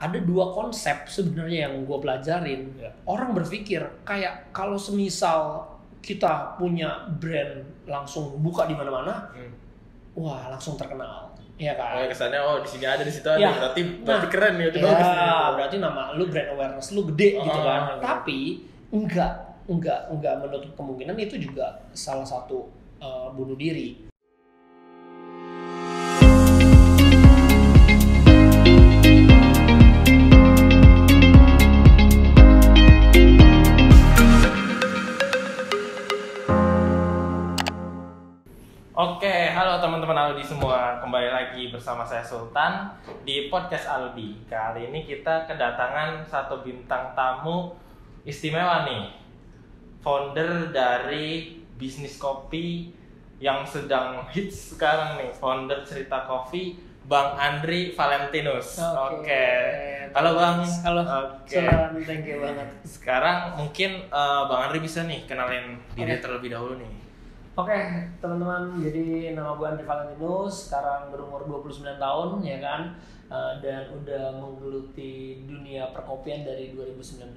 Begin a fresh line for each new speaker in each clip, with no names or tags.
ada dua konsep sebenarnya yang gue pelajarin. Orang berpikir kayak kalau semisal kita punya brand langsung buka di mana-mana, wah langsung terkenal, ya kan?
Kesannya di sini ada, di situ ada, berarti keren ya, itu bagus.
Berarti nama lu, brand awareness lu gede gitu kan? Tapi enggak menutup kemungkinan itu juga salah satu bunuh diri.
Oke, halo teman-teman Aldi semua. Kembali lagi bersama saya Sultan di podcast Aldi. Kali ini kita kedatangan satu bintang tamu istimewa nih. Founder dari bisnis kopi yang sedang hits sekarang nih. Founder Cerita Coffee, Bang Andri Valentinus. Oke. Halo Bang.
Halo.
Oke.
Thank you banget.
Sekarang mungkin Bang Andri bisa nih kenalin diri terlebih dahulu nih.
Oke, teman-teman, jadi nama gue Andri Valentinus, sekarang berumur 29 tahun ya kan, dan udah menggeluti dunia perkopian dari 2019,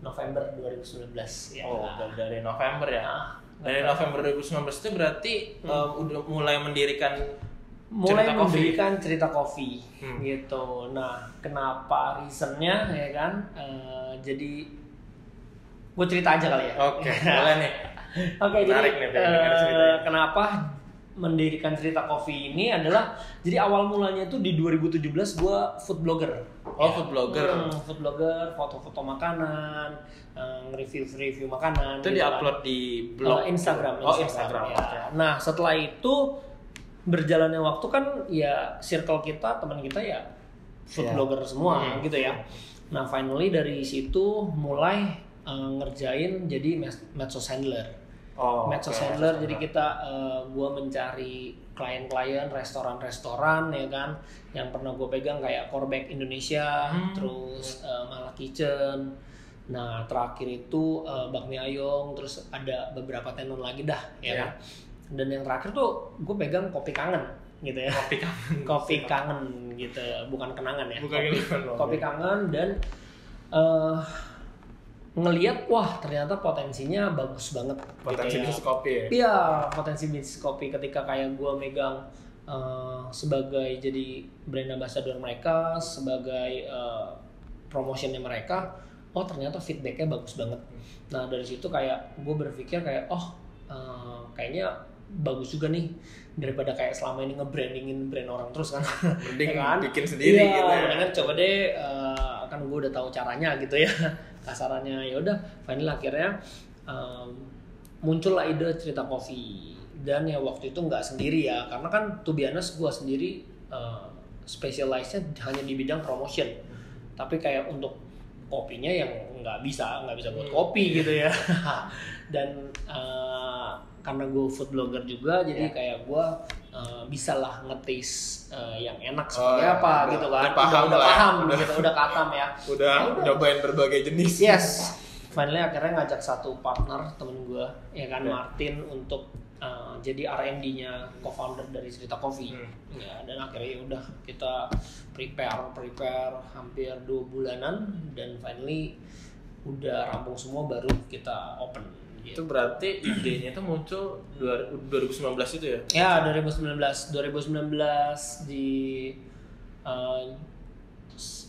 November 2019 ya.
Dari November ya? Dari November 2019 itu berarti udah mulai mendirikan
Cerita Coffee gitu. Nah, kenapa reasonnya ya kan, jadi gue cerita aja kali ya.
Oke, boleh nih.
Oke, jadi kenapa mendirikan Cerita Coffee ini adalah, jadi awal mulanya itu di 2017 gue food blogger.
Food blogger.
Food blogger, foto-foto makanan, nge-review makanan.
Itu diupload di blog
Instagram.
Instagram.
Ya.
Okay.
Nah, setelah itu berjalannya waktu kan ya circle kita, teman kita ya food blogger semua gitu ya. Nah, finally dari situ mulai ngerjain jadi medsos handler. Handler, jadi kita gua mencari klien-klien restoran-restoran ya kan, yang pernah gue pegang kayak Korbek Indonesia, terus Malah Kitchen. Nah, terakhir itu Bakmi Ayong, terus ada beberapa tenon lagi dah ya kan. Dan yang terakhir tuh gue pegang Kopi Kangen gitu ya. Kopi kangen gitu, bukan kenangan ya. Kopi Kangen. Dan ngelihat wah ternyata potensinya bagus banget.
Potensi
gitu
bisnis kopi ya?
Iya, potensi bisnis kopi ketika kayak gue megang sebagai jadi brand ambassador mereka, sebagai promotionnya mereka, oh ternyata feedbacknya bagus banget. Nah dari situ kayak gue berpikir kayak kayaknya bagus juga nih, daripada kayak selama ini nge-brandingin brand orang terus kan.
Mending
kan?
Bikin sendiri gitu ya.
Mendingan coba deh, kan gue udah tahu caranya gitu ya. Kasarannya ya udah, finally akhirnya muncullah ide Cerita Coffee. Dan ya waktu itu nggak sendiri ya, karena kan to be honest gue sendiri specialize-nya hanya di bidang promotion. Tapi kayak untuk kopinya yang nggak bisa buat kopi gitu ya. Dan karena gue food blogger juga, jadi kayak gue bisa lah ngetis yang enak seperti apa gitu kan. Udah katam ya.
Udah nyobain berbagai jenis.
Yes. Finally akhirnya ngajak satu partner temen gue ya kan, Martin, untuk jadi R&D-nya co-founder dari Cerita Coffee. Ya, dan akhirnya udah kita prepare hampir 2 bulanan, dan finally udah rampung semua baru kita open.
Itu berarti idenya itu muncul 2019 itu ya?
Ya, 2019 di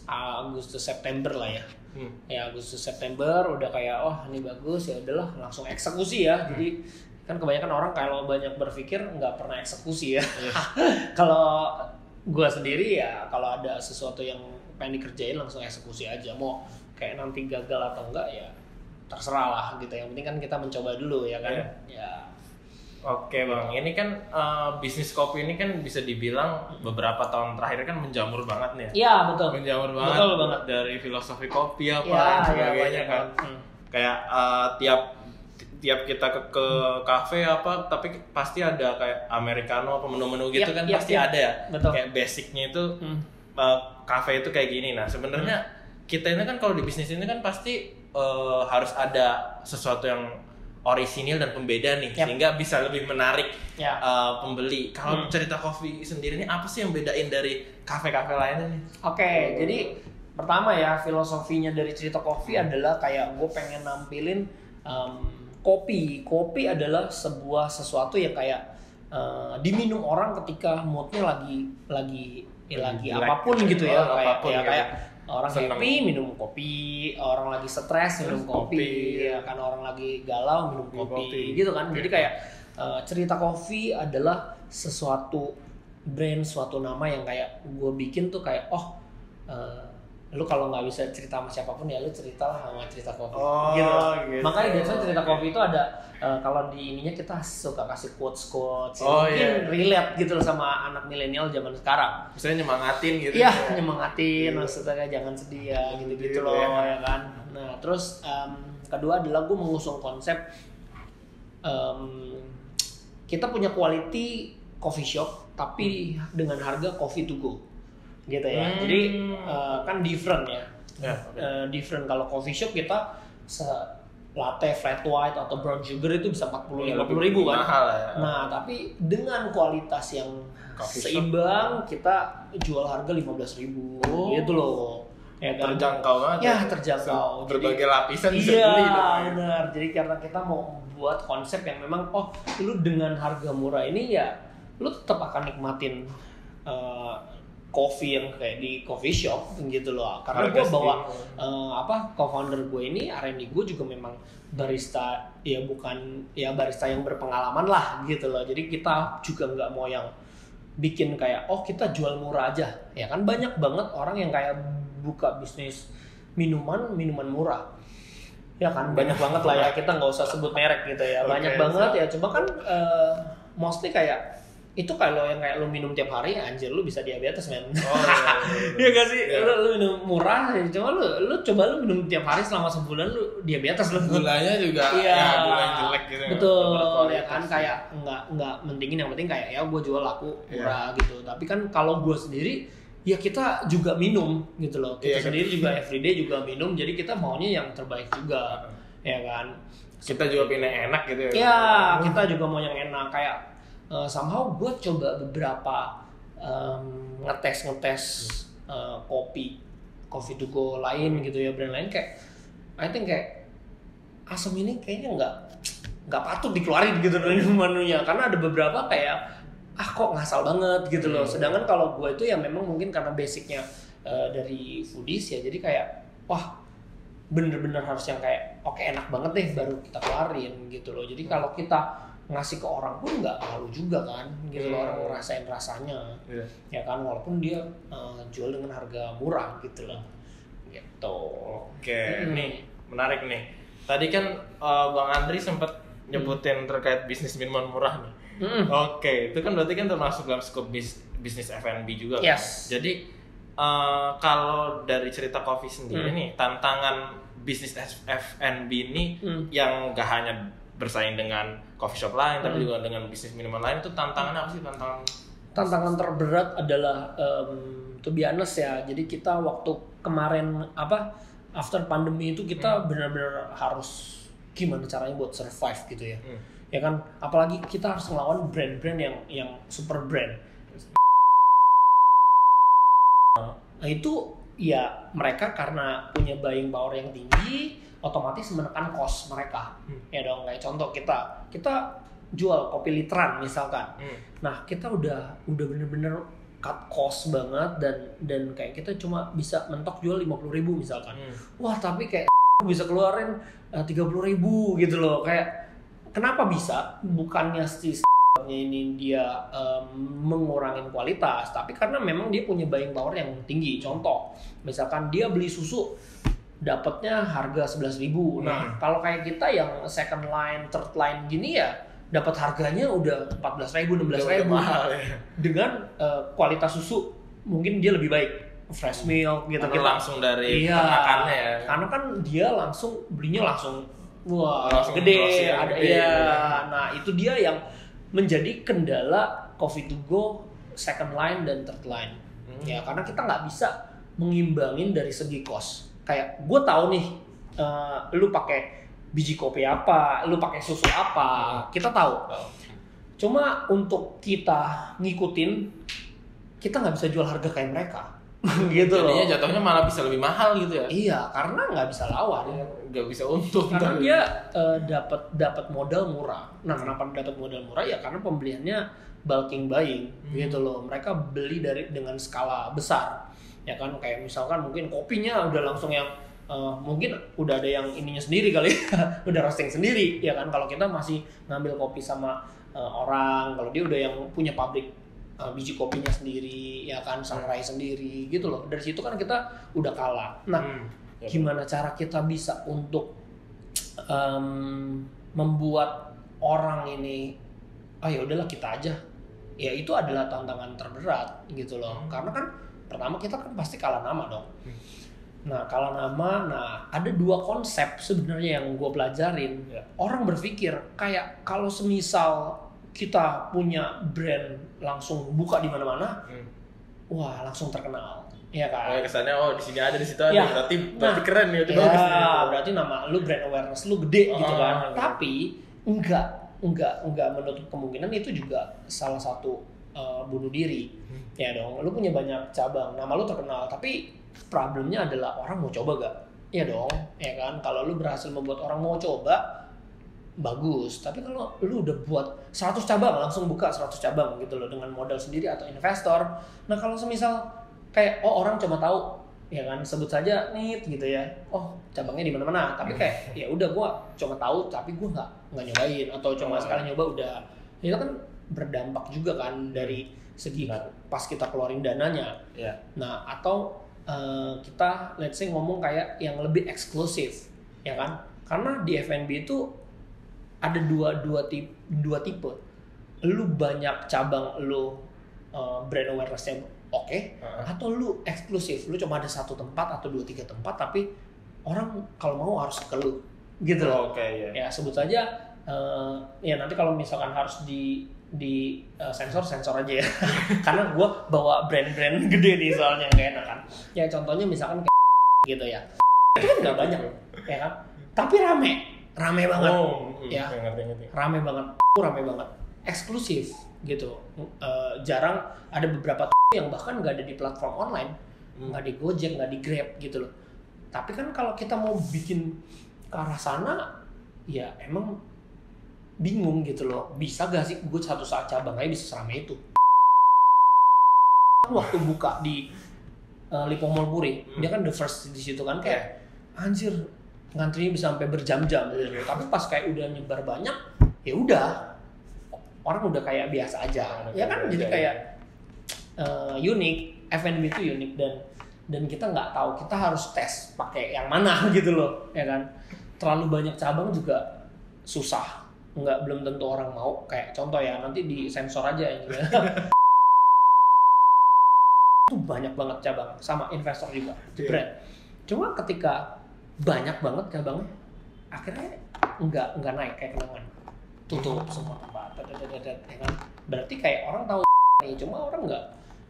Agustus September lah ya. Ya Agustus September udah kayak ini bagus, ya udahlah langsung eksekusi ya. Jadi kan kebanyakan orang kalau banyak berpikir nggak pernah eksekusi ya. Kalau gua sendiri ya kalau ada sesuatu yang pengen dikerjain langsung eksekusi aja. Mau kayak nanti gagal atau enggak ya terserah lah gitu. Yang penting kan kita mencoba dulu ya kan. Ya.
Oke Bang, ini kan bisnis kopi ini kan bisa dibilang beberapa tahun terakhir kan menjamur banget nih ya?
Iya betul.
Menjamur banget.
Betul banget.
Dari filosofi kopi dan sebagainya kan. Kayak tiap kita ke kafe tapi pasti ada kayak americano apa menu-menu gitu kan pasti ada ya.
Betul.
Kayak basicnya itu kafe itu kayak gini. Nah sebenarnya kita ini kan kalau di bisnis ini kan pasti harus ada sesuatu yang orisinil dan pembeda nih, sehingga bisa lebih menarik pembeli. Kalau Cerita Coffee sendiri ini apa sih yang bedain dari kafe-kafe lainnya nih?
Oke, jadi pertama ya filosofinya dari cerita kopi adalah kayak gue pengen nampilin kopi adalah sebuah sesuatu yang kayak diminum orang ketika moodnya lagi apapun gitu ya, kayak orang seneng. Happy minum kopi, orang lagi stres minum kopi, ya kan orang lagi galau minum kopi gitu kan. Jadi kayak cerita kopi adalah sesuatu brand, suatu nama yang kayak gue bikin tuh kayak lu kalau nggak bisa cerita sama siapapun ya lu ceritalah sama cerita kopi gitu. Makanya biasanya cerita kopi itu ada kalau di ininya kita suka kasih quotes mungkin relate gitu loh sama anak milenial zaman sekarang.
Misalnya nyemangatin gitu.
Iya, nyemangatin maksudnya jangan sedih ya gitu loh ya kan. Nah, terus kedua adalah gue mengusung konsep kita punya quality coffee shop tapi dengan harga coffee to go. Gitu ya. Jadi kan different ya. Different kalau coffee shop kita latte flat white atau brown sugar itu bisa 40-50 ribu kan.
Mahal ya.
Nah, tapi dengan kualitas yang seimbang kita jual harga 15.000 gitu loh. Ya kan?
Terjangkau banget.
Ya, terjangkau.
Berbagai lapisan bisa
beli.
Iya,
benar. Jadi karena kita mau buat konsep yang memang lu dengan harga murah ini ya lu tetap akan nikmatin coffee yang kayak di coffee shop gitu loh. Karena gue bawa co-founder gue ini R&D gue juga memang barista ya, bukan ya barista yang berpengalaman lah gitu loh. Jadi kita juga nggak mau yang bikin kayak kita jual murah aja ya kan. Banyak banget orang yang kayak buka bisnis minuman murah ya kan, banyak banget lah ya, kita nggak usah sebut merek gitu ya. Banyak banget ya, cuma kan mostly kayak itu kalau yang kayak lu minum tiap hari anjir lu bisa diabetes men. Iya gak sih? Lu minum murah cuma lu coba lu minum tiap hari selama sebulan lu diabetes lu.
Gulanya juga gula yang jelek gitu.
Betul ya kan, kayak nggak mentingin, yang penting kayak ya gue jual laku murah gitu. Tapi kan kalau gue sendiri ya kita juga minum gitu loh. Kita sendiri juga everyday juga minum, jadi kita maunya yang terbaik juga. Ya kan?
Kita juga pilih enak gitu ya.
Iya, kita juga mau yang enak kayak somehow gue coba beberapa ngetes kopi to go lain gitu ya, brand lain kayak I think kayak asam ini kayaknya nggak patut dikeluarin gitu dari menunya, karena ada beberapa kayak kok ngasal banget gitu loh. Sedangkan kalau gue itu ya memang mungkin karena basicnya dari foodies ya, jadi kayak bener-bener harus yang kayak enak banget deh baru kita keluarin gitu loh. Jadi kalau kita ngasih ke orang pun nggak malu juga kan gitu loh, orang ngerasain rasanya ya kan, walaupun dia jual dengan harga murah gitu loh gitu.
Nih menarik nih, tadi kan Bang Andri sempat nyebutin terkait bisnis minuman murah nih. Itu kan berarti kan termasuk dalam skop bisnis F&B juga kan? Jadi kalau dari cerita kopi sendiri nih, tantangan bisnis F&B ini yang gak hanya bersaing dengan coffee shop lain tapi juga dengan bisnis minuman lain, itu tantangan apa sih? Tantangan
terberat adalah to be honest ya, jadi kita waktu kemarin after pandemi itu kita benar-benar harus gimana caranya buat survive gitu ya. Ya kan, apalagi kita harus ngelawan brand-brand yang super brand. Nah itu ya mereka karena punya buying power yang tinggi, otomatis menekan cost mereka. Ya dong, kayak contoh kita jual kopi literan misalkan. Nah, kita udah bener-bener cut cost banget dan kayak kita cuma bisa mentok jual 50.000 misalkan. Wah, tapi kayak bisa keluarin 30.000 gitu loh. Kayak kenapa bisa? Bukannya ini dia mengurangin kualitas, tapi karena memang dia punya buying power yang tinggi. Contoh, misalkan dia beli susu dapatnya harga 11.000. Nah, kalau kayak kita yang second line, third line gini ya dapat harganya udah 14.000, 16.000 dengan kualitas susu mungkin dia lebih baik, fresh milk gitu.
Kita langsung dari peternakannya ya.
Karena kan dia langsung belinya langsung gede ada ya. Nah, itu dia yang menjadi kendala coffee to go second line dan third line. Ya, karena kita nggak bisa mengimbangin dari segi cost. Kayak gue tahu nih, lu pakai biji kopi apa, lu pakai susu apa, kita tahu. Cuma untuk kita ngikutin, kita nggak bisa jual harga kayak mereka. gitu loh.
Jadinya jatuhnya malah bisa lebih mahal gitu ya.
Iya, karena nggak bisa lawan.
Nggak bisa untung.
Karena dia dapat modal murah. Nah, kenapa dapat modal murah? Ya karena pembeliannya bulking buying gitu loh. Mereka beli dengan skala besar. Ya kan, kayak misalkan mungkin kopinya udah langsung yang mungkin udah ada yang ininya sendiri kali ya. Udah roasting sendiri ya kan. Kalau kita masih ngambil kopi sama orang, kalau dia udah yang punya pabrik biji kopinya sendiri ya kan, sangrai sendiri gitu loh. Dari situ kan kita udah kalah. Nah, gimana cara kita bisa untuk membuat orang ini ya udahlah kita aja. Ya itu adalah tantangan terberat gitu loh. Karena kan pertama kita kan pasti kalah nama dong. Nah, kalah nama, ada 2 konsep sebenarnya yang gue pelajarin. Orang berpikir kayak kalau semisal kita punya brand langsung buka di mana-mana, wah langsung terkenal, ya kan?
Kesannya di sini ada, di situ ada, berarti keren ya,
bagus. Berarti nama lu, brand awareness lu gede gitu kan? Tapi enggak menutup kemungkinan itu juga salah satu bunuh diri, ya dong. Lu punya banyak cabang, nama lu terkenal, tapi problemnya adalah orang mau coba gak? Ya dong, ya kan? Kalau lu berhasil membuat orang mau coba, bagus. Tapi kalau lu udah buat 100 cabang, langsung buka 100 cabang gitu loh dengan modal sendiri atau investor. Nah, kalau semisal kayak orang cuma tahu ya kan, sebut saja NIT gitu ya. Cabangnya di mana-mana, tapi kayak ya udah gua cuma tahu tapi gua nggak nyobain, atau cuma sekali nyoba udah. Itu kan berdampak juga kan dari segi pas kita keluarin dananya. Nah, atau kita let's say ngomong kayak yang lebih eksklusif ya kan. Karena di F&B itu ada dua tipe. Lu banyak cabang, lu brand awareness-nya oke, atau lu eksklusif, lu cuma ada 1 tempat atau 2-3 tempat, tapi orang kalau mau harus ke lu gitu loh. Ya sebut saja ya nanti kalau misalkan harus di sensor aja ya. Karena gue bawa brand-brand gede nih soalnya nggak enak kan. Ya contohnya misalkan kayak gitu ya, itu kan nggak banyak ya kan, tapi rame banget, ya rame banget, eksklusif gitu. Jarang ada beberapa yang bahkan nggak ada di platform online, nggak di Gojek, nggak di Grab gitu loh. Tapi kan kalau kita mau bikin ke arah sana, ya emang bingung gitu loh. Bisa gak sih gue satu saat cabang aja bisa seramai itu? Waktu buka di Lipo Mall Puri, dia kan the first di situ kan, kayak anjir ngantrinya bisa sampai berjam-jam gitu. Tapi pas kayak udah nyebar banyak, ya udah orang udah kayak biasa aja, ya kan. Jadi kayak unik, F&B itu unik, dan kita nggak tahu, kita harus tes pakai yang mana gitu loh, ya kan. Terlalu banyak cabang juga susah, belum tentu orang mau. Kayak contoh ya, nanti di sensor aja ini ya. Itu banyak banget cabang, sama investor juga di brand. Cuma ketika banyak banget cabangnya, akhirnya nggak naik kayak kenangan, tutup semua tempat, ya kan. Berarti kayak orang tahu nih, cuma orang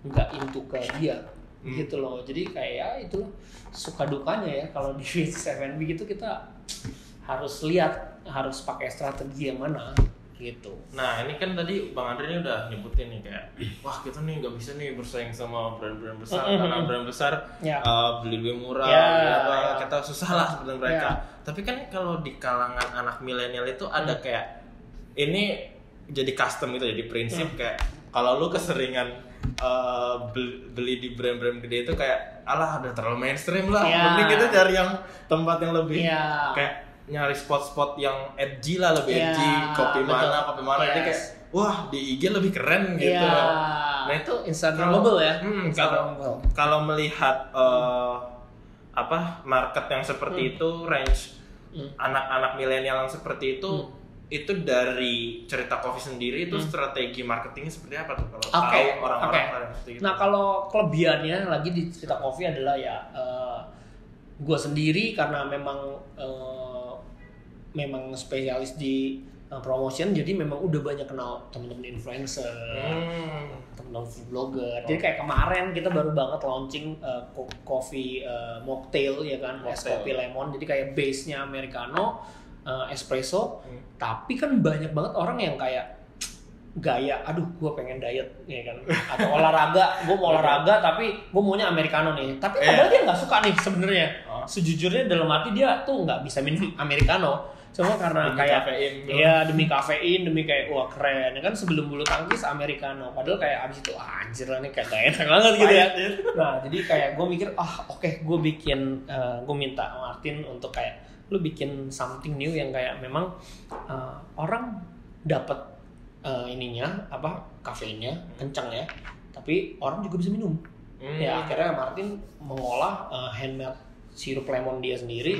nggak into ke dia gitu loh. Jadi kayak ya itu suka dukanya ya kalau di F&B gitu. Kita harus lihat, harus pakai strategi yang mana gitu.
Nah, ini kan tadi Bang Andre ini udah nyebutin nih kayak, wah kita nih nggak bisa nih bersaing sama brand-brand besar, karena brand besar beli lebih murah, kita susah lah seperti mereka. Tapi kan kalau di kalangan anak milenial itu ada kayak, ini jadi custom itu, jadi prinsip kayak kalau lu keseringan beli di brand-brand gede itu kayak, alah udah terlalu mainstream lah, mending kita cari yang tempat yang lebih kayak nyari spot-spot yang edgy lah, lebih edgy, kopi mana, jadi kayak wah di IG lebih keren gitu. Nah itu
Instagramable ya.
Kalau melihat market yang seperti itu, range anak-anak milenial yang seperti itu dari cerita Coffee sendiri itu strategi marketingnya seperti apa tuh kalau tahu orang-orang seperti itu?
Nah kalau kelebihannya lagi di cerita Coffee adalah ya gue sendiri karena memang spesialis di promotion, jadi memang udah banyak kenal teman-teman influencer, teman-teman food blogger. Jadi kayak kemarin kita baru banget launching coffee mocktail ya kan, es kopi lemon. Jadi kayak base-nya americano, espresso. Tapi kan banyak banget orang yang kayak gaya, aduh gue pengen diet ya kan, atau olahraga, gue mau olahraga tapi gue maunya americano nih, tapi padahal dia nggak suka nih sebenarnya. Sejujurnya dalam hati dia tuh nggak bisa minum americano, cuma karena
demi
kayak
kafein,
iya demi kafein, demi kayak wah keren ya kan, sebelum bulu tangkis americano, padahal kayak abis itu anjir lah nih kayak gak enak banget gitu ya. Nah jadi kayak gue mikir oke, gue bikin gue minta Martin untuk kayak lu bikin something new yang kayak memang orang dapat ininya kafeinnya kencang ya, tapi orang juga bisa minum. Ya akhirnya Martin mengolah handmade sirup lemon dia sendiri.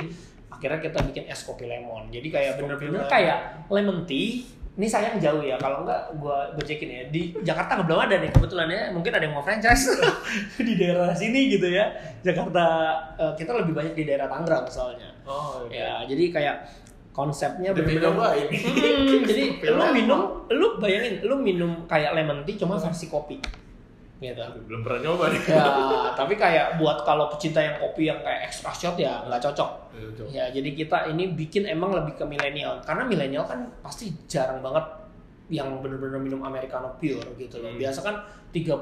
Akhirnya kita bikin es kopi lemon. Jadi kayak bener-bener kayak lemon tea. Ini sayang jauh ya, kalau enggak gue cekin ya. Di Jakarta belum ada nih kebetulan ya. Mungkin ada yang mau franchise di daerah sini gitu ya. Jakarta kita lebih banyak di daerah Tangerang soalnya. Ya jadi kayak konsepnya bener-bener jadi lu bayangin lu minum kayak lemon tea cuma versi kopi gitu.
Belum pernah nyoba nih.
Ya tapi kayak buat kalau pecinta yang kopi yang kayak extra shot ya nggak cocok. Ya jadi kita ini bikin emang lebih ke milenial, karena milenial kan pasti jarang banget yang bener-bener minum americano pure gitu loh. Biasa kan 30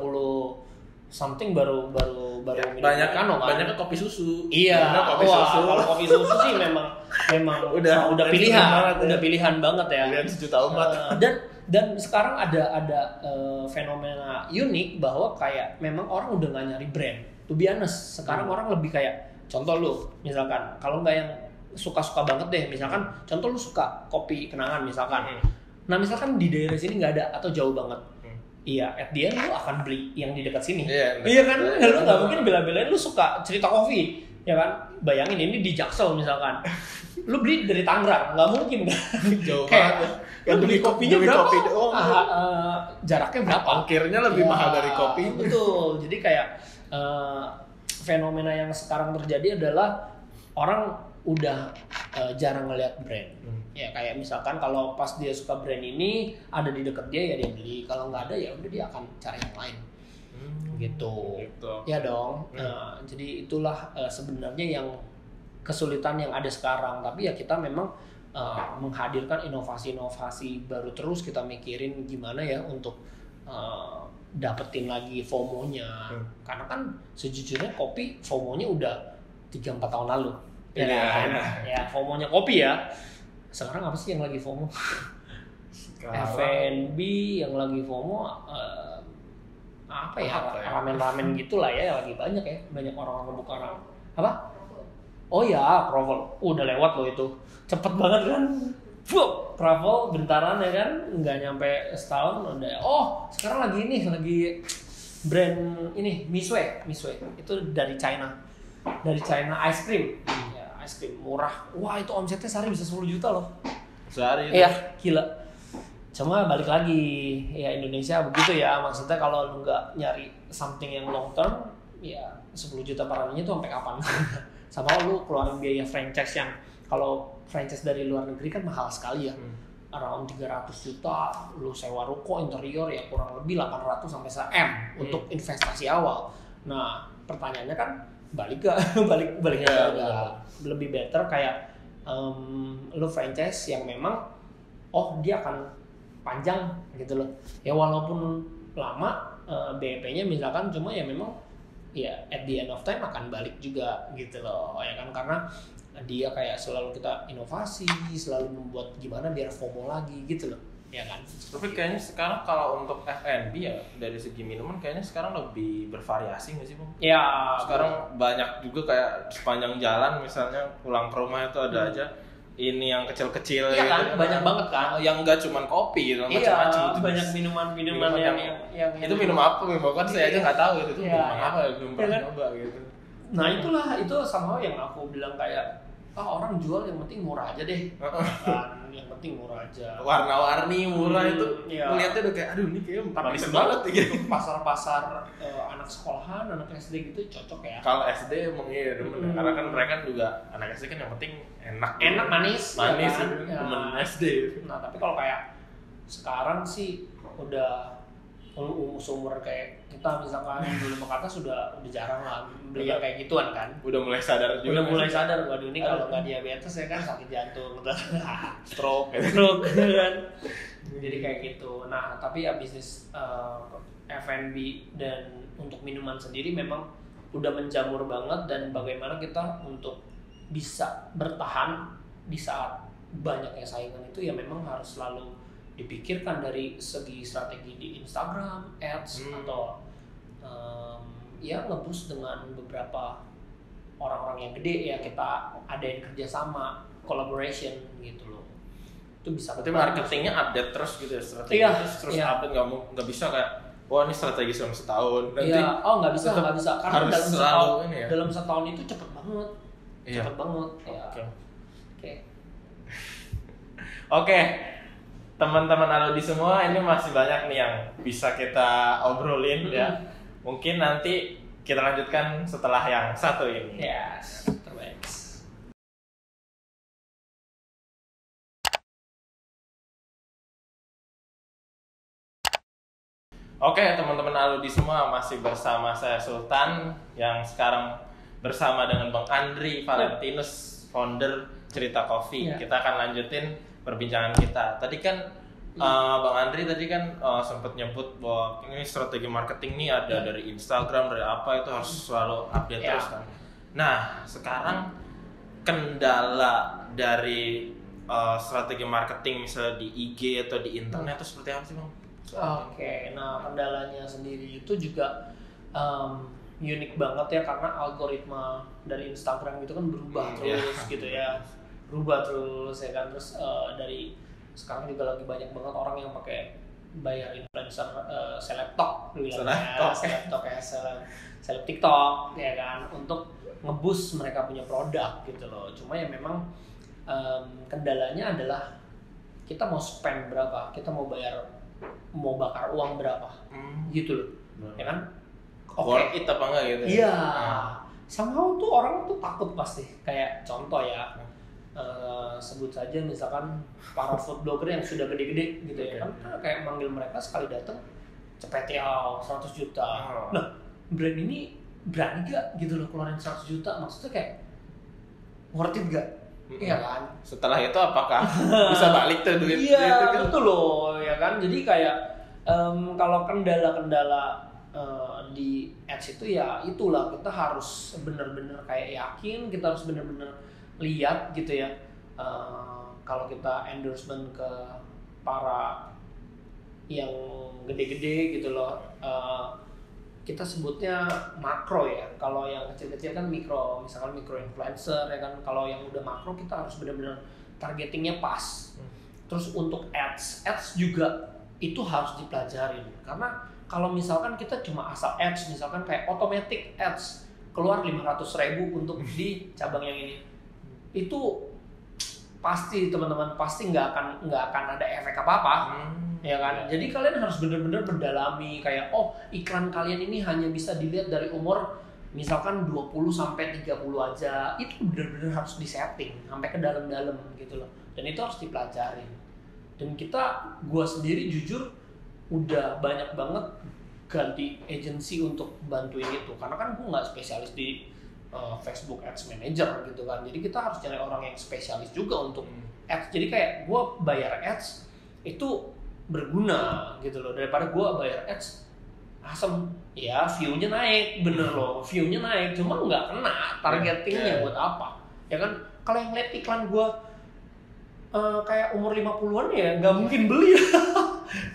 something baru
ya,
minum
banyak
americano kan.
Banyak kopi susu.
Iya. Kalau kopi susu sih memang udah pilihan banget ya.
Pilihan sejuta umat.
Dan sekarang ada fenomena unik bahwa kayak memang orang udah nggak nyari brand. To be honest, sekarang orang lebih kayak contoh lu, misalkan kalau nggak yang suka-suka banget deh, misalkan contoh lu suka kopi kenangan misalkan. Nah misalkan di daerah sini nggak ada atau jauh banget. Iya, at the end lu akan beli yang di dekat sini. Iya kan? Lu nggak mungkin bela-belain lu suka cerita kopi, ya kan? Bayangin ini di Jaksel misalkan. Lu beli dari Tangerang, nggak mungkin kan?
Jauh banget.
Lu beli kopinya berapa? Jaraknya berapa?
Ongkirnya lebih mahal dari kopi.
Betul. Jadi kayak fenomena yang sekarang terjadi adalah orang udah jarang ngeliat brand. Ya kayak misalkan kalau pas dia suka brand ini ada di dekat dia ya dia beli, kalau nggak ada ya udah dia akan cari yang lain. Gitu. Ya dong. Jadi itulah sebenarnya yang kesulitan yang ada sekarang, tapi ya kita memang menghadirkan inovasi-inovasi baru, terus kita mikirin gimana ya untuk dapetin lagi FOMO-nya. Karena kan sejujurnya kopi FOMO-nya udah 3-4 tahun lalu. Ya FOMO-nya kopi ya. Sekarang apa sih yang lagi FOMO? F&B yang lagi FOMO ramen-ramen gitulah ya, yang lagi banyak ya, banyak orang-orang buka ramen. Apa? Oh ya, Krovel udah lewat loh itu, cepet banget kan? Krovel bentaran ya kan, nggak nyampe setahun udah. Oh sekarang lagi brand ini Mishwe itu dari China ice cream. Es krim murah, wah itu omsetnya sehari bisa 10 juta loh.
Sehari?
Iya, gila. Cuma balik lagi, ya Indonesia begitu ya, maksudnya kalau lu nggak nyari something yang long term, ya 10 juta per harinya tuh sampai kapan? Sama lu keluarin biaya franchise yang, kalau franchise dari luar negeri kan mahal sekali ya. Around 300 juta, lu sewa ruko interior ya kurang lebih 800 sampai 1 M untuk investasi awal. Nah, pertanyaannya kan balik lebih better kayak lu franchise yang memang dia akan panjang gitu loh ya, walaupun lama BEP-nya misalkan, cuma ya memang ya at the end of time akan balik juga gitu loh ya kan, karena dia kayak selalu kita inovasi, selalu membuat gimana biar FOMO lagi gitu loh ya kan.
Tapi kayaknya sekarang kalau untuk F&B ya dari segi minuman kayaknya sekarang lebih bervariasi nggak sih Bang?
Ya.
Sekarang banyak juga kayak sepanjang jalan misalnya pulang ke rumah itu ada aja ini yang kecil-kecil
iya
gitu
kan, banyak banget kan.
Yang enggak cuma kopi gitu, macam-macam
gitu. Banyak minuman yang
itu minum apa? Bahkan saya aja nggak tahu itu minuman apa, belum pernah coba gitu.
Nah, itu sama yang aku bilang kayak orang jual yang penting murah aja deh. Kan yang penting murah aja.
Warna-warni murah itu. Melihatnya udah kayak aduh ini kayak manis banget gitu.
Pasar-pasar anak sekolahan, anak SD gitu cocok ya.
Kalau SD emang iya demen. Karena kan mereka juga anak SD kan yang penting enak
manis
ya kan?
Demen SD. Nah, tapi kalau kayak sekarang sih udah seumur kayak kita misalkan 25 ke atas sudah jarang lah beli yang kayak gituan kan.
Udah mulai sadar juga.
Udah mulai sadar, waduh ini kalau nggak diabetes ya kan sakit jantung,
stroke
kan. Jadi kayak gitu. Nah tapi ya bisnis F&B dan untuk minuman sendiri memang udah menjamur banget, dan bagaimana kita untuk bisa bertahan di saat banyaknya saingan itu ya memang harus selalu dipikirkan dari segi strategi di Instagram, ads atau ya nge-boost dengan beberapa orang-orang yang gede ya, kita adain kerjasama, collaboration gitu loh. Itu bisa.
Berarti marketingnya update terus gitu ya, strategi terus update, nggak bisa kayak wah ini strategi selama setahun.
Iya, nggak bisa karena
harus
dalam setahun itu cepet banget, cepet banget. Ya.
Oke. Teman-teman Aludi semua, ini masih banyak nih yang bisa kita obrolin ya. Mungkin nanti kita lanjutkan setelah yang satu ini.
Yes, terbaik.
Oke, teman-teman Aludi semua, masih bersama saya Sultan yang sekarang bersama dengan Bang Andri Valentinus, founder Cerita Coffee. Kita akan lanjutin perbincangan kita. Tadi kan Bang Andri sempat nyebut bahwa ini strategi marketing nih ada dari Instagram, dari apa itu harus selalu update terus kan. Nah, sekarang kendala dari strategi marketing misalnya di IG atau di internet itu seperti apa sih Bang?
Oke, nah kendalanya sendiri itu juga unik banget ya, karena algoritma dari Instagram itu kan berubah terus gitu ya. Berubah terus ya kan. Terus dari sekarang juga lagi banyak banget orang yang pakai bayar influencer selebtok seleb TikTok ya kan, untuk ngeboost mereka punya produk gitu loh. Cuma ya memang kendalanya adalah kita mau spend berapa, kita mau bakar uang berapa gitu loh. Ya kan?
Worth it apa enggak gitu.
Iya. Somehow tuh orang tuh takut pasti. Kayak contoh ya, sebut saja misalkan para food blogger yang sudah gede-gede gitu ya kan, kayak manggil mereka sekali datang cepet ya 100 juta. Nah, brand ini berani gak gitu loh keluarin 100 juta? Maksudnya kayak worth it gak? Iya kan?
Setelah itu apakah bisa balik tuh duit?
Iya, betul loh ya kan. Jadi kayak kalau kendala-kendala di ads itu ya itulah, kita harus bener-bener kayak yakin, kita harus bener-bener lihat gitu ya. Kalau kita endorsement ke para yang gede-gede gitu loh, kita sebutnya makro ya. Kalau yang kecil-kecil kan mikro, misalkan mikro influencer ya kan. Kalau yang udah makro kita harus benar-benar targetingnya pas. Terus untuk ads juga itu harus dipelajarin, karena kalau misalkan kita cuma asal ads, misalkan kayak automatic ads keluar 500.000 untuk di cabang yang ini, itu pasti teman-teman nggak akan ada efek apa-apa. Ya kan? Jadi kalian harus benar-benar mendalami kayak iklan kalian ini hanya bisa dilihat dari umur misalkan 20 sampai 30 aja. Itu benar-benar harus disetting sampai ke dalam-dalam gitu loh. Dan itu harus dipelajarin. Dan gua sendiri jujur udah banyak banget ganti agency untuk bantuin itu, karena kan gua nggak spesialis di Facebook Ads Manager gitu kan. Jadi kita harus cari orang yang spesialis juga untuk ads. Jadi kayak gua bayar ads itu berguna gitu loh, daripada gue bayar ads asem ya, view-nya naik, bener loh, view-nya naik, cuma nggak kena targetingnya buat apa ya kan. Kalau yang lihat iklan gue kayak umur 50-an ya nggak mungkin beli ya.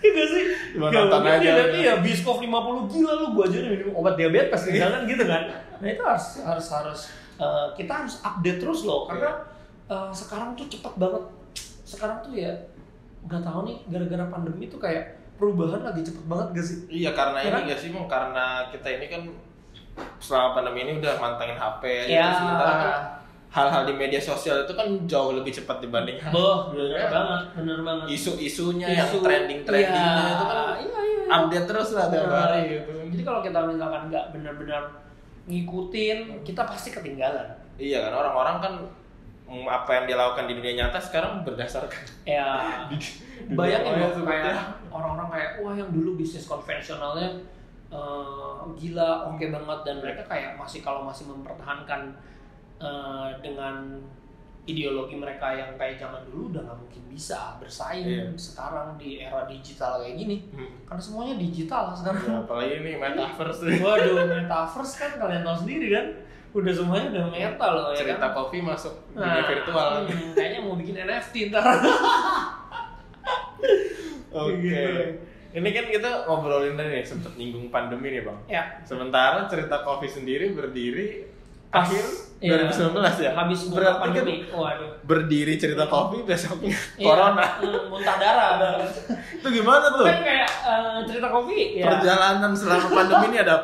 Iya sih, nggak mungkin dia lihat ya Biskop 50, gila lu, gue aja minum obat diabetes jangan gitu kan. Nah itu harus kita harus update terus loh, karena sekarang tuh cepat banget. Sekarang tuh ya nggak tahu nih, gara-gara pandemi tuh kayak perubahan lagi cepet banget gak sih?
Iya, karena ini nggak sih Bang, karena kita ini kan selama pandemi ini udah mantengin HP gitu, sementara kan hal-hal di media sosial itu kan jauh lebih cepat dibanding
bener banget.
Isu-isunya yang trending-trendingnya itu kan update terus lah tiap hari gitu.
Jadi kalau kita misalkan nggak benar-benar ngikutin, kita pasti ketinggalan.
Iya kan, orang-orang kan apa yang dia lakukan di dunia nyata sekarang berdasarkan
ya bayangin dong kayak orang-orang kayak wah yang dulu bisnis konvensionalnya gila oke banget dan mereka kayak masih mempertahankan dengan ideologi mereka yang kayak zaman dulu udah nggak mungkin bisa bersaing sekarang di era digital kayak gini karena semuanya digital sekarang.
Ya, apalagi ini metaverse.
Waduh, metaverse kan kalian tahu sendiri kan, udah semuanya udah meta loh ya.
Cerita
kan?
kopi masuk dunia virtual.
Kayaknya mau bikin NFT ntar.
Oke.
Gitu.
Ini kan kita ngobrolin tadi nih sempet nyinggung pandemi nih bang.
Ya.
Sementara cerita kopi sendiri berdiri akhir 2019 ya.
Habis
berarti
pandemi.
kan
Waduh.
Berdiri cerita kopi besoknya corona.
Muntah darah.
Itu gimana tuh?
Kan kayak cerita kopi. Ya.
Perjalanan selama pandemi ini ada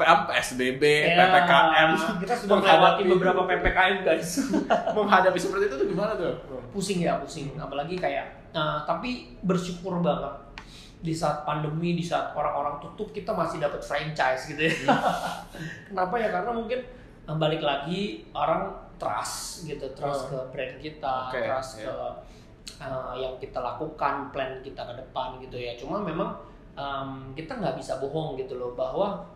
PSBB, PPKM.
Kita sudah melewati beberapa PPKM guys.
Menghadapi seperti itu tuh gimana tuh?
Pusing. Apalagi kayak tapi bersyukur banget di saat pandemi, di saat orang-orang tutup kita masih dapat franchise gitu ya. Kenapa ya? Karena mungkin balik lagi orang trust gitu, trust ke brand kita, trust ke yang kita lakukan, plan kita ke depan gitu ya. Cuma memang kita nggak bisa bohong gitu loh bahwa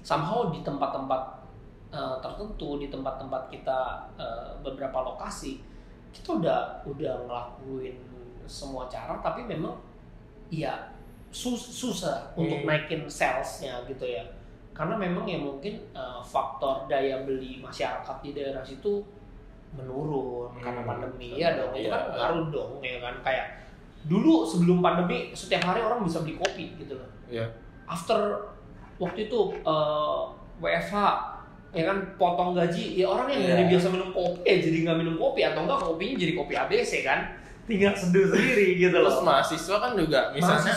somehow di tempat-tempat tertentu, di tempat-tempat kita beberapa lokasi kita udah ngelakuin semua cara, tapi memang ya susah untuk naikin salesnya gitu ya. Karena memang ya mungkin faktor daya beli masyarakat di daerah situ menurun karena pandemi ya dong. Itu kan ngaruh dong ya kan. Kayak dulu sebelum pandemi setiap hari orang bisa beli kopi gitu loh. After waktu itu WFH ya kan potong gaji ya orang yang dari biasa minum kopi jadi nggak minum kopi atau enggak kopinya jadi kopi ABC kan. Tinggal seduh sendiri gitu loh.
Terus mahasiswa kan juga misalnya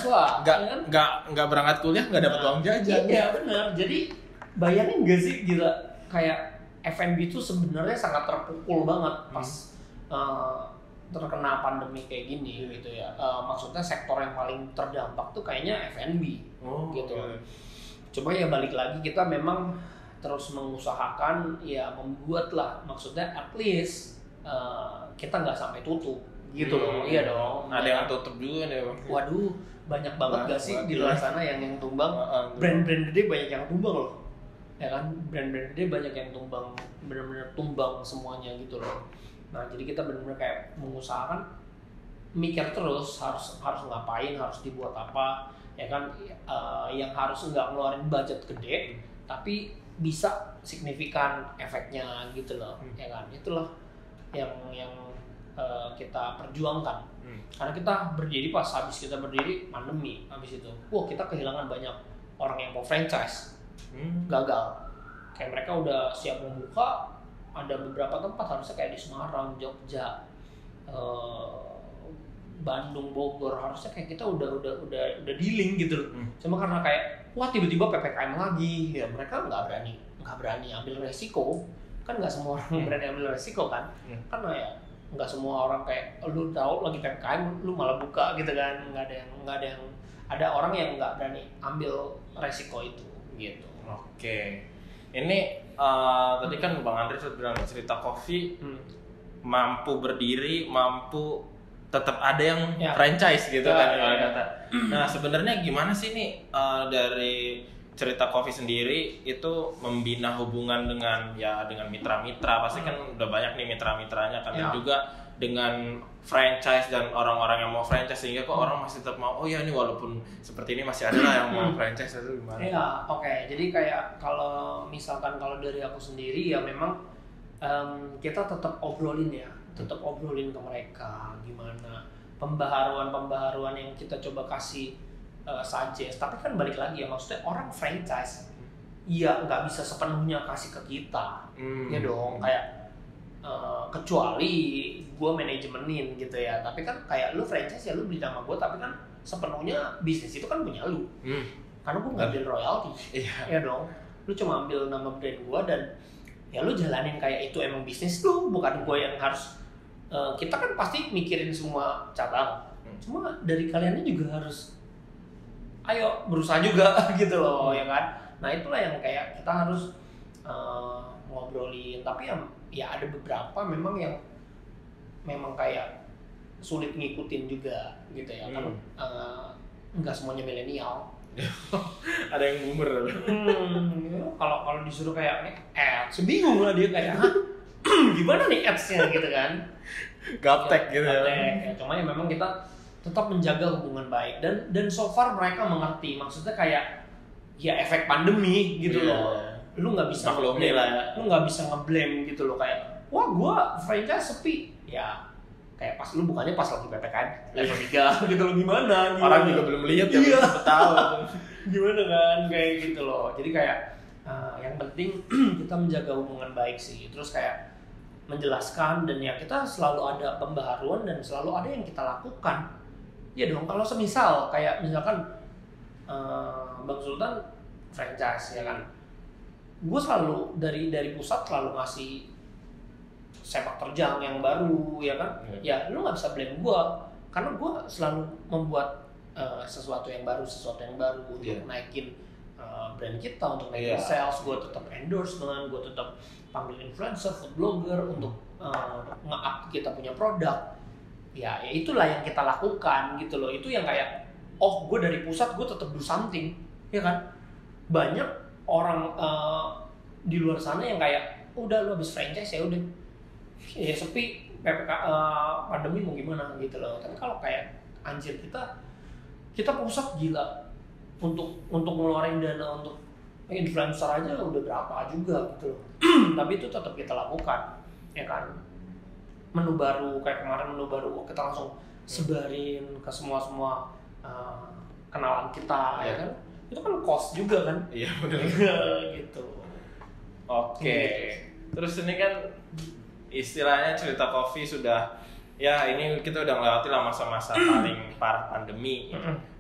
nggak berangkat kuliah nggak dapat uang jajan.
Iya benar. Jadi bayangin gak sih gila kayak F&B itu sebenarnya sangat terpukul banget pas terkena pandemi kayak gini gitu ya. Maksudnya sektor yang paling terdampak tuh kayaknya F&B gitu. Coba ya balik lagi kita memang terus mengusahakan ya membuat lah maksudnya at least kita nggak sampai tutup. Gitu loh, iya dong.
Ada yang tutup juga nih bang.
Waduh, banyak banget gak sih di luar sana yang tumbang? Brand-brand gede banyak yang tumbang loh, ya kan? Brand-brand gede banyak yang tumbang, benar-benar tumbang semuanya gitu loh. Nah, jadi kita benar-benar kayak mengusahakan mikir terus harus ngapain, harus dibuat apa, ya kan? Yang harus nggak ngeluarin budget gede, tapi bisa signifikan efeknya gitu loh, ya kan? Itulah yang kita perjuangkan karena kita berdiri pas habis kita berdiri pandemi habis itu kita kehilangan banyak orang yang mau franchise gagal kayak mereka udah siap membuka ada beberapa tempat harusnya kayak di Semarang, Jogja, Bandung, Bogor harusnya kayak kita udah dealing gitu loh cuma karena kayak tiba-tiba PPKM lagi ya mereka nggak berani ambil resiko kan nggak semua orang berani ambil resiko kan karena ya nggak semua orang kayak lu tahu lagi PPKM lu malah buka gitu kan nggak ada yang ada orang yang nggak berani ambil resiko itu gitu.
Oke. Ini tadi kan Bang Andre sudah bilang cerita kopi mampu berdiri mampu tetap ada yang franchise gitu kan kata. Nah sebenarnya gimana sih nih dari cerita kopi sendiri itu membina hubungan dengan mitra-mitra pasti kan udah banyak nih mitra-mitranya kan dan juga dengan franchise dan orang-orang yang mau franchise sehingga kok orang masih tetap mau ini walaupun seperti ini masih ada lah yang mau franchise itu gimana?
Iya, oke. Jadi kayak kalau misalkan kalau dari aku sendiri ya memang kita tetap obrolin ke mereka gimana pembaharuan yang kita coba kasih suggest, tapi kan balik lagi ya maksudnya orang franchise ya nggak bisa sepenuhnya kasih ke kita ya dong kayak kecuali gue manajemenin gitu ya tapi kan kayak lu franchise ya lu beli nama gue tapi kan sepenuhnya bisnis itu kan punya lu karena gue ngambil royalti ya dong lu cuma ambil nama brand gue dan ya lu jalanin kayak itu emang bisnis lu bukan gue yang harus kita kan pasti mikirin semua cabang cuma dari kaliannya juga harus ayo berusaha juga gitu loh ya kan. Nah itulah yang kayak kita harus ngobrolin. Tapi ya ada beberapa memang yang memang kayak sulit ngikutin juga gitu ya kan. Nggak semuanya milenial.
Ada yang boomer.
Kalau disuruh kayak ads, bingung lah dia kayak, hah? Gimana nih ads-nya gitu kan?
Gaptek gitu ya.
Ya. Cuma ya memang kita tetap menjaga hubungan baik dan so far mereka mengerti. Maksudnya kayak ya efek pandemi gitu loh. Lu nggak bisa
maklumi lah.
Lu nggak bisa ngeblame gitu loh kayak, wah gua franchise sepi. Ya kayak pas lu bukannya pas lagi PPKM level 3 gitu loh, gimana?
Orang juga belum lihat ya, belum tahu.
Gimana kan kayak gitu loh. Jadi kayak yang penting kita menjaga hubungan baik sih. Terus kayak menjelaskan dan ya kita selalu ada pembaharuan dan selalu ada yang kita lakukan. Ya dong, kalau semisal kayak misalkan Bang Sultan franchise ya kan. Gue selalu dari pusat selalu ngasih sepak terjang yang baru ya kan. Ya lu nggak bisa blame gue karena gue selalu membuat sesuatu yang baru untuk naikin brand kita, untuk naikin sales. Gue tetap endorse dengan gue tetap panggil influencer, food blogger untuk nge-up kita punya produk. Ya itulah yang kita lakukan gitu loh. Itu yang kayak gue dari pusat gue tetap do something ya kan. Banyak orang di luar sana yang kayak udah lu habis franchise ya udah ya sepi pandemi mau gimana gitu loh. Tapi kalau kayak anjir kita pusat gila untuk ngeluarin dana untuk influencer aja udah berapa juga gitu loh. Tapi itu tetap kita lakukan ya kan. Menu baru kayak kemarin kita langsung sebarin ke semua kenalan kita ya kan. Itu kan cost juga kan.
Iya benar.
Gitu.
Oke. Terus ini kan istilahnya Cerita Coffee sudah ya ini kita udah melewati lah masa-masa paling parah pandemi.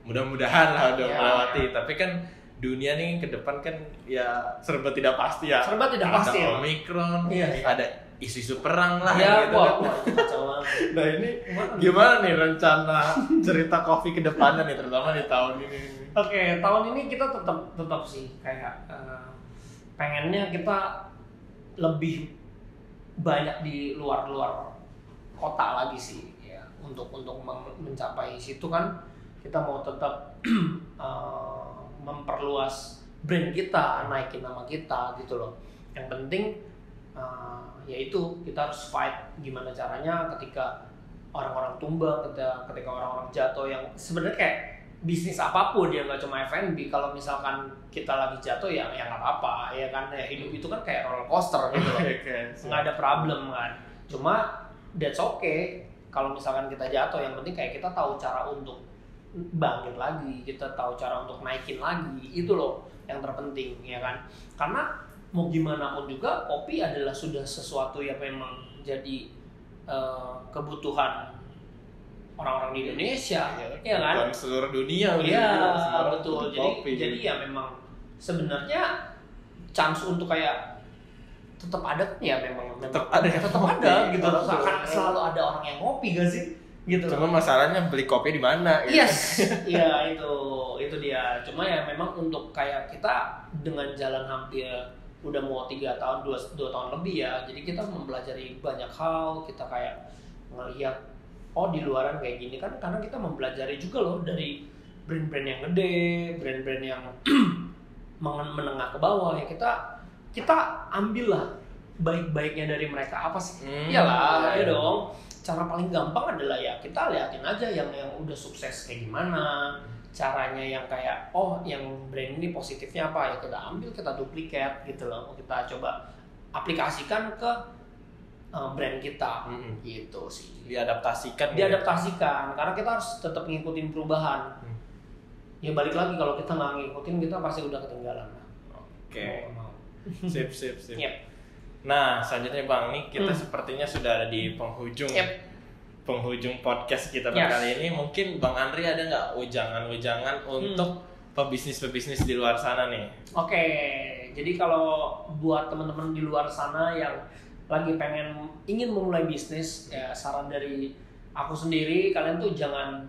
Mudah-mudahan lah udah melewati. Tapi kan dunia nih ke depan kan ya serba tidak pasti ya.
Serba tidak pasti.
Ada Omicron, ada isu-isu perang lah
ya,
gitu kan.
Nah
ini gimana nih rencana Cerita Coffee ke depannya nih terutama di tahun ini?
Oke, tahun ini kita tetap sih kayak pengennya kita lebih banyak di luar kota lagi sih ya untuk mencapai situ kan kita mau tetap memperluas brand kita, naikin nama kita gitu loh. Yang penting yaitu kita harus fight gimana caranya ketika orang-orang tumbang, ketika orang-orang jatuh yang sebenarnya kayak bisnis apapun ya nggak cuma F&B. Kalau misalkan kita lagi jatuh ya nggak apa-apa ya kan, ya hidup itu kan kayak roller coaster gitu loh. Nggak ada problem kan, cuma that's okay kalau misalkan kita jatuh. Yang penting kayak kita tahu cara untuk bangkit lagi, kita tahu cara untuk naikin lagi, itu loh yang terpenting ya kan. Karena mau gimana pun juga kopi adalah sudah sesuatu yang memang jadi kebutuhan orang-orang di Indonesia ya kan,
seluruh dunia.
Iya betul. Jadi ya memang sebenarnya chance untuk kayak tetap ada ya memang tetap ada gitu. Karena selalu ada orang yang ngopi gak sih gitu.
Cuma masalahnya beli kopi di mana gitu.
Yes. Iya itu dia. Cuma ya memang untuk kayak kita dengan jalan hampir udah mau 3 tahun 2 tahun lebih ya. Jadi kita mempelajari banyak hal, kita kayak ngelihat di luaran kayak gini kan, karena kita mempelajari juga loh dari brand-brand yang gede, brand-brand yang menengah ke bawah ya. Kita ambil lah baik-baiknya dari mereka apa sih? Iyalah, ya dong. Cara paling gampang adalah ya kita liatin aja yang udah sukses kayak gimana, caranya yang kayak yang brand ini positifnya apa ya kita ambil, kita duplikat gitu loh, kita coba aplikasikan ke brand kita gitu sih.
Diadaptasikan
karena kita harus tetap ngikutin perubahan. Ya balik lagi kalau kita nggak ngikutin kita pasti udah ketinggalan.
Oke. Sip.
Yep.
Nah, selanjutnya Bang, nih kita sepertinya sudah ada di penghujung podcast kita kali ini. Mungkin Bang Andri ada nggak wejangan untuk pebisnis di luar sana nih?
Oke, jadi kalau buat teman-teman di luar sana yang lagi ingin memulai bisnis, ya saran dari aku sendiri, kalian tuh jangan,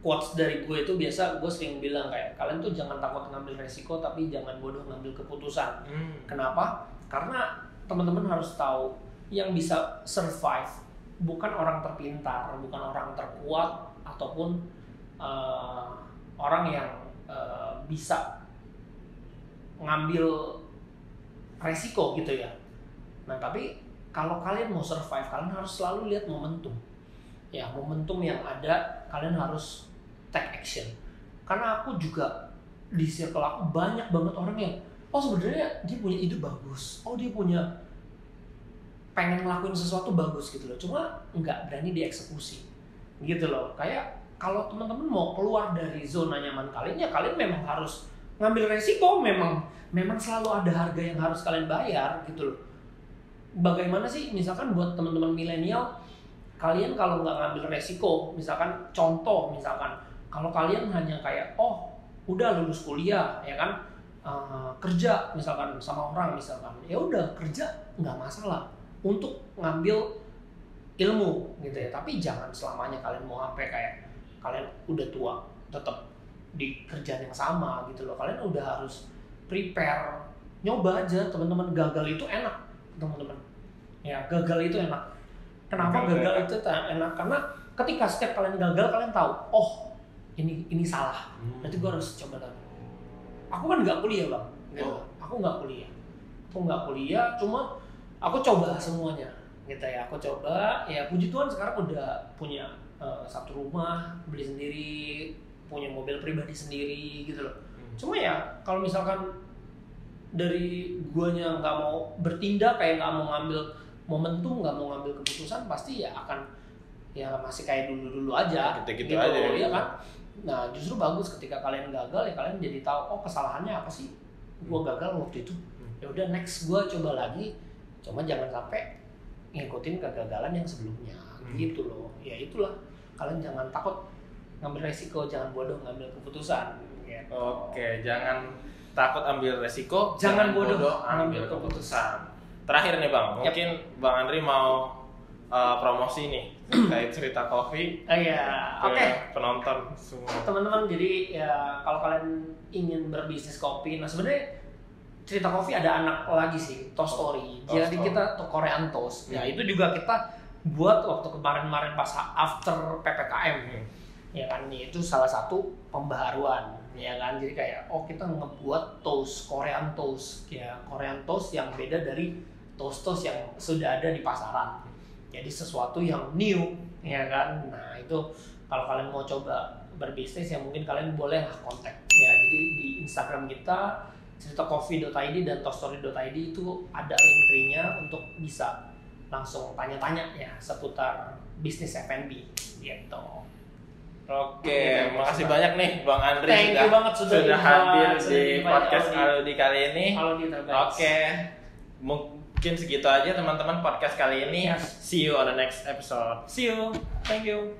quotes dari gue itu biasa gue sering bilang kayak kalian tuh jangan takut ngambil resiko tapi jangan bodoh ngambil keputusan. Kenapa? Karena teman-teman harus tahu yang bisa survive bukan orang terpintar, bukan orang terkuat ataupun orang yang bisa ngambil resiko gitu ya. Nah tapi kalau kalian mau survive, kalian harus selalu lihat momentum. Ya momentum yang ada, kalian harus take action. Karena aku juga di circle aku banyak banget orang yang sebenarnya dia punya ide bagus, dia punya pengen ngelakuin sesuatu bagus gitu loh, cuma nggak berani dieksekusi gitu loh. Kayak kalau teman-teman mau keluar dari zona nyaman kalian, ya kalian memang harus ngambil resiko. Memang selalu ada harga yang harus kalian bayar gitu loh. Bagaimana sih misalkan buat teman-teman milenial, kalian kalau nggak ngambil resiko, misalkan contoh misalkan kalau kalian hanya kayak udah lulus kuliah ya kan, kerja misalkan sama orang misalkan, ya udah kerja nggak masalah untuk ngambil ilmu gitu ya. Tapi jangan selamanya kalian mau sampai kayak kalian udah tua tetap di kerjaan yang sama gitu loh. Kalian udah harus prepare, nyoba aja teman-teman. Gagal itu enak teman-teman ya, gagal itu enak. Kenapa gagal itu enak? Karena ketika setiap kalian gagal, kalian tahu ini salah, berarti gue harus coba lagi. Aku kan nggak kuliah bang, aku nggak kuliah, cuma aku coba semuanya gitu ya. Aku coba, ya puji Tuhan sekarang udah punya satu rumah, beli sendiri, punya mobil pribadi sendiri gitu loh. Cuma ya kalau misalkan dari guanya nggak mau bertindak, kayak nggak mau ngambil momentum, nggak mau ngambil keputusan, pasti ya akan ya masih kayak dulu aja
gitu
aja
ya
kan. Nah justru bagus ketika kalian gagal ya kalian jadi tahu kesalahannya apa sih, gua gagal waktu itu, ya udah next gua coba lagi. Cuma jangan sampai ngikutin kegagalan yang sebelumnya gitu loh. Ya itulah, kalian jangan takut ngambil resiko, jangan bodoh ngambil keputusan gitu.
Oke, jangan takut ambil resiko,
jangan bodoh ambil keputusan.
Terakhir nih bang, mungkin Bang Andri mau promosi nih terkait Cerita Coffee.
Oke.
Penonton semua.
Teman-teman, jadi ya kalau kalian ingin berbisnis kopi, nah sebenarnya Cerita Coffee ada anak lagi sih, Toast Story. Jadi kita Korean Toast. Ya itu juga kita buat waktu kemarin pas after PPKM. Ya kan, itu salah satu pembaharuan. Ya kan, jadi kayak kita ngebuat toast, Korean Toast. Ya, Korean Toast yang beda dari toast-toast yang sudah ada di pasaran. Jadi sesuatu yang new, ya kan. Nah itu kalau kalian mau coba berbisnis ya mungkin kalian boleh kontak ya. Jadi di Instagram kita ceritacoffee.id dan toaststory.id itu ada link tree-nya untuk bisa langsung tanya-tanya ya seputar bisnis F&B gitu.
Oke, makasih banyak nih Bang Andri
sudah
hadir di podcast Aldi kali ini.
Oke.
Mungkin segitu aja teman-teman podcast kali ini.
Yes.
See you on the next episode.
See you. Thank you.